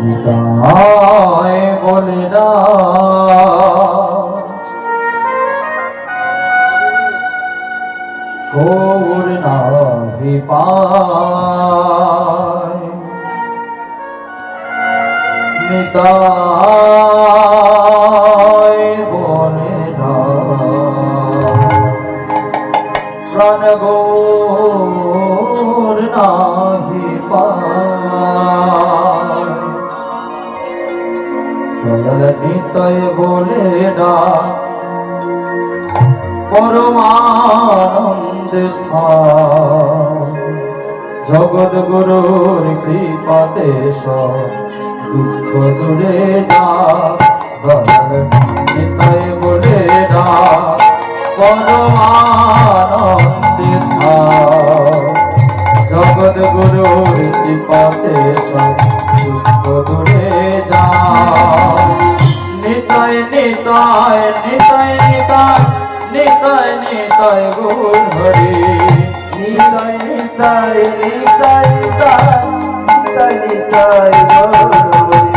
নিতাই বলে না গৌর নাহি পায় নিতাই বলে না প্রাণ গৌর নাহি পায় নিতাই বলে না পরমানন্দে জগৎ গুরুর কৃপাতে সব দুঃখ দূরে যা নিতাই বলে না পরমানন্দে জগৎ গুরুর কৃপাতে সব দুঃখ দূরে যা নিতাই নিতাই নিতাই নিতাই নিতাই নিতাই গৌর হরি নিতাই নিতাই নিতাই নিতাই নিতাই গৌর হরি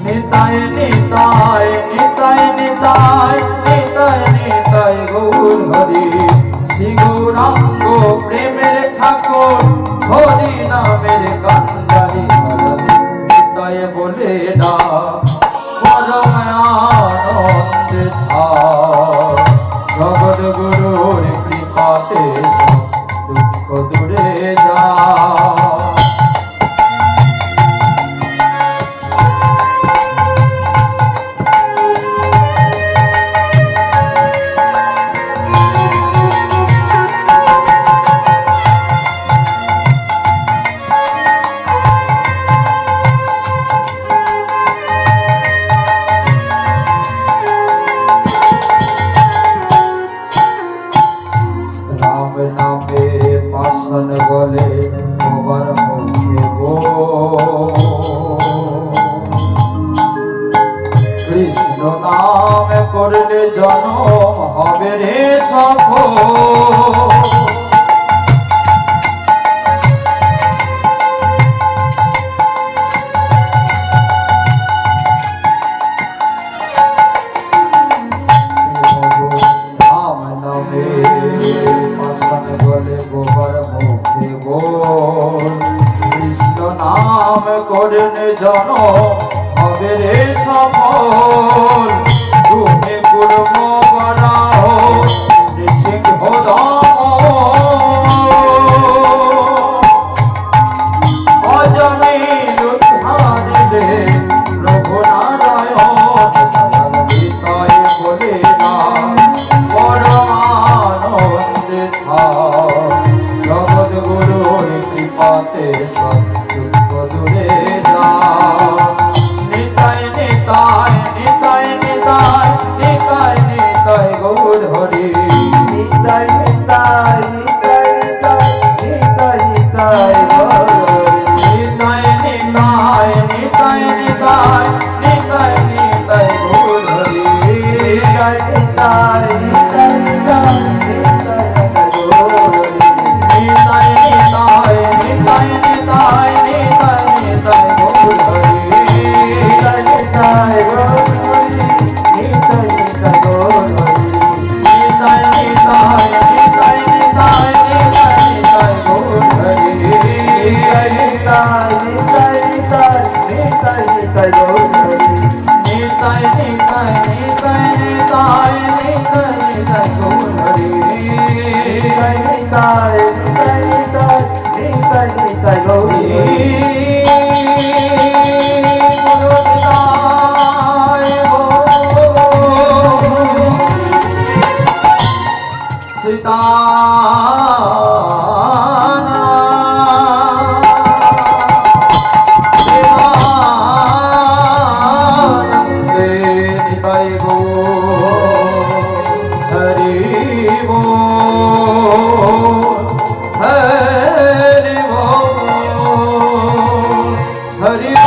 নিতাই নিতাই নিতাই নিতাই নিতাই নিতাই গৌর হরি শ্রী গৌরাঙ্গ প্রেমের ঠাকুর হরি নামের কান্ডারি নিতাই বলে না পরমানন্দে জগৎ গুরুর কৃপাতে দুঃখ দূরে যা নামে পাষাণ বলে তোমার মুখে গো কৃষ্ণ নাম করলে জন্ম হবে রে সফল কৃষ্ণ নাম করলে জন হবে রে সফল তুমি কুর্ম বরাহ নৃসিংহ অজমিল উদ্ধারিলে রঘুনারায়ণ নিতাই বলে না পরমানন্দে জগৎ গুরুর কৃপাতে সব দুঃখ দূরে যা নিতাই নিতাই নিতাই নিতাই নিতাই নিতাই গৌর হরি নিতাই নিতাই নিতাই নিতাই নিতাই গৌর হরি নিতাই নিতাই নিতাই নিতাই নিতাই নিতাই গৌর হরি নিতাই নিতাই নিতাই নিতাই নিতাই গৌর হরি নিতাই নিতাই নিতাই নিতাই নিতাই নিতাই গৌর হরি নিতাই নিতাই গৌর হরি নিতাই নিতাই গৌর হরি নিতাই নিতাই নিতাই নিতাই নিতাই নিতাই গৌর হরি নিতাই নিতাই নিতাই নিতাই নিতাই নিতাই গৌর হরি নিতাই নিতাই নিতাই নিতাই নিতাই নিতাই গৌর হরি নিতাই নিতাই নিতাই নিতাই নিতাই নিতাই গৌর সীতা हरि